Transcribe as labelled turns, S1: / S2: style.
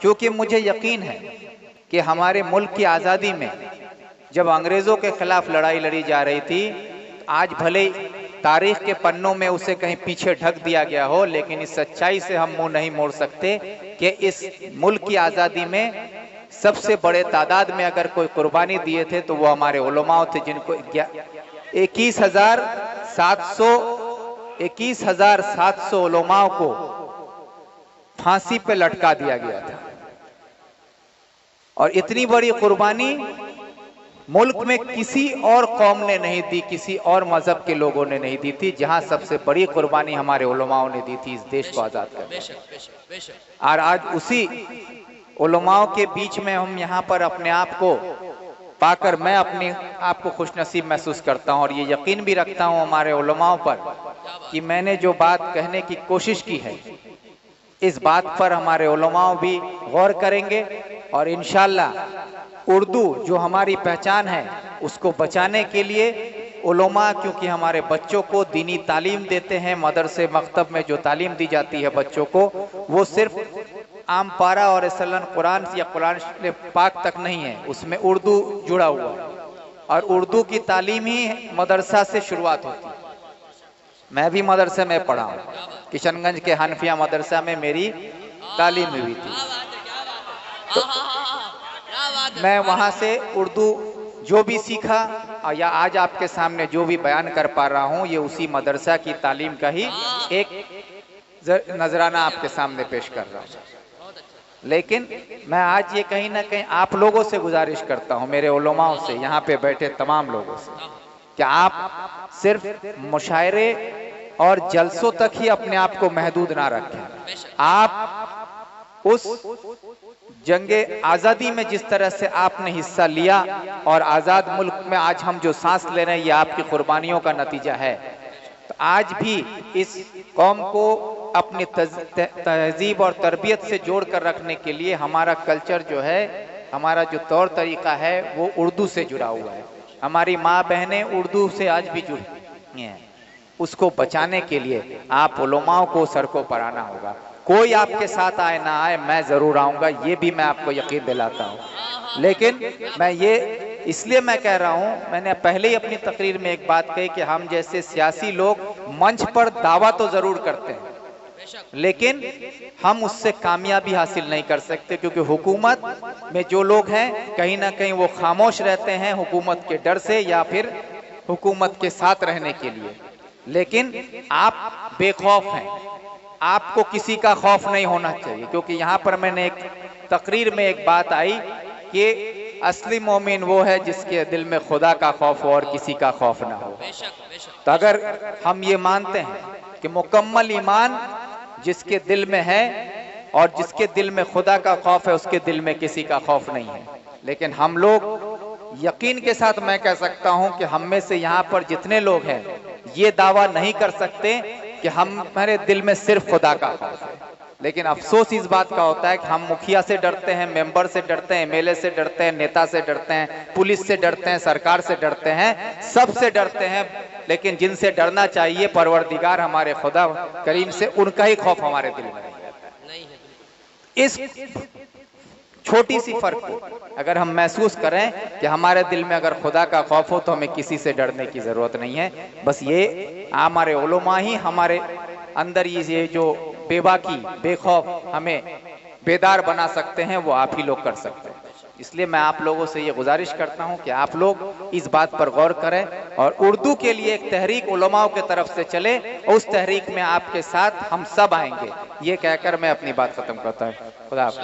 S1: کیونکہ مجھے یقین ہے کہ ہمارے ملک کی آزادی میں جب انگریزوں کے خلاف لڑائی لڑی جا رہی تھی، آج بھلے تاریخ کے پنوں میں اسے کہیں پیچھے ڈھک دیا گیا ہو، لیکن اس سچائی سے ہم منہ نہیں موڑ سکتے کہ اس ملک کی آزادی میں سب سے بڑے تعداد میں اگر کوئی قربانی دیے تھے تو وہ ہمارے علماء تھے، جن کو 21,700 علماء کو پھانسی پہ لٹکا دیا گیا تھا۔ اور اتنی بڑی قربانی ملک میں کسی اور قوم نے نہیں دی، کسی اور مذہب کے لوگوں نے نہیں دی تھی، جہاں سب سے بڑی قربانی ہمارے علماء نے دی تھی اس دیش کو آزاد کرنے۔ اور آج اسی علماء کے بیچ میں ہم یہاں پر اپنے آپ کو پا کر میں اپنے آپ کو خوش نصیب محسوس کرتا ہوں، اور یہ یقین بھی رکھتا ہوں ہمارے علماء پر کہ میں نے جو بات کہنے کی کوشش کی ہے، اس بات پر ہمارے علماء بھی غور کریں گے، اور انشاءاللہ اردو جو ہماری پہچان ہے اس کو بچانے کے لیے علماء، کیونکہ ہمارے بچوں کو دینی تعلیم دیتے ہیں، مدرسے مکتب میں جو تعلیم دی جاتی ہے بچوں کو، وہ صرف عام پارہ اور اصلاً قرآن یا قرآن پاک تک نہیں ہے، اس میں اردو جڑا ہوا ہے، اور اردو کی تعلیم ہی مدرسہ سے شروعات ہوتی ہے۔ میں بھی مدرسے میں پڑھا ہوں، کشن گنج کے حنفیہ مدرسہ میں میری تعلیم ہوئی تھی، میں وہاں سے اردو جو بھی سیکھا یا آج آپ کے سامنے جو بھی بیان کر پا رہا ہوں، یہ اسی مدرسہ کی تعلیم کا ہی ایک نذرانہ آپ کے سامنے پیش کر رہا ہوں۔ لیکن میں آج یہ کہیں نہ کہیں آپ لوگوں سے گزارش کرتا ہوں، میرے علماء سے، یہاں پہ بیٹھے تمام لوگوں سے، کہ آپ صرف مشاعرے اور جلسوں تک ہی اپنے آپ کو محدود نہ رکھیں۔ آپ اس جنگ آزادی میں جس طرح سے آپ نے حصہ لیا، اور آزاد ملک میں آج ہم جو سانس لے رہے ہیں یہ آپ کی قربانیوں کا نتیجہ ہے، تو آج بھی اس قوم کو اپنی تہذیب اور تربیت سے جوڑ کر رکھنے کے لیے ہمارا کلچر جو ہے، ہمارا جو طور طریقہ ہے وہ اردو سے جڑا ہوا ہے، ہماری ماں بہنیں اردو سے آج بھی جڑی ہیں، اس کو بچانے کے لیے آپ علماء کو سڑکوں پر آنا ہوگا۔ کوئی آپ کے ساتھ آئے نہ آئے، میں ضرور آؤں گا، یہ بھی میں آپ کو یقین دلاتا ہوں۔ لیکن میں یہ اس لیے میں کہہ رہا ہوں، میں نے پہلے ہی اپنی تقریر میں ایک بات کہی کہ ہم جیسے سیاسی لوگ منچ پر دعویٰ تو ضرور کرتے ہیں، لیکن ہم اس سے کامیابی حاصل نہیں کر سکتے، کیونکہ حکومت میں جو لوگ ہیں کہیں نہ کہیں وہ خاموش رہتے ہیں حکومت کے ڈر سے یا پھر حکومت کے ساتھ رہنے کے لیے، لیکن آپ بے خوف ہیں، آپ کو کسی کا خوف نہیں ہونا چاہیے، کیونکہ یہاں پر میں نے ایک تقریر میں ایک بات آئی کہ اصلی مومن وہ ہے جس کے دل میں خدا کا خوف ہو اور کسی کا خوف نہ ہو۔ تو اگر ہم یہ مانتے ہیں کہ مکمل ایمان جس کے دل میں ہے اور جس کے دل میں خدا کا خوف ہے، اس کے دل میں کسی کا خوف نہیں ہے، لیکن ہم لوگ یقین کے ساتھ میں کہہ سکتا ہوں کہ ہم میں سے یہاں پر جتنے لوگ ہیں یہ دعویٰ نہیں کر سکتے کہ ہمارے دل میں صرف خدا کا خوف ہے، لیکن افسوس اس بات کا ہوتا ہے کہ ہم مکھیا سے ڈرتے ہیں، ممبر سے ڈرتے ہیں، MLA سے ڈرتے ہیں، نیتا سے ڈرتے ہیں، پولیس سے ڈرتے ہیں، سرکار سے ڈرتے ہیں، سب سے ڈرتے ہیں، لیکن جن سے ڈرنا چاہیے پروردگار ہمارے خدا کریم سے، ان کا ہی خوف ہمارے دل میں نہیں ہے۔ اس چھوٹی سی فرق کو اگر ہم محسوس کریں کہ ہمارے دل میں اگر خدا کا خوف ہو تو ہمیں کسی سے ڈرنے کی ضرورت نہیں ہے، بس یہ ہمارے علماء ہی ہمارے اندر یہ جو بے باکی بے خوف ہمیں بیدار بنا سکتے ہیں، وہ آپ ہی لوگ کر سکتے ہیں۔ اس لیے میں آپ لوگوں سے یہ گزارش کرتا ہوں کہ آپ لوگ اس بات پر غور کریں اور اردو کے لیے ایک تحریک علماء کے طرف سے چلے، اس تحریک میں آپ کے ساتھ ہم سب آئیں گے، یہ کہہ کر میں اپنی بات ختم کرتا ہوں۔ خدا حافظ۔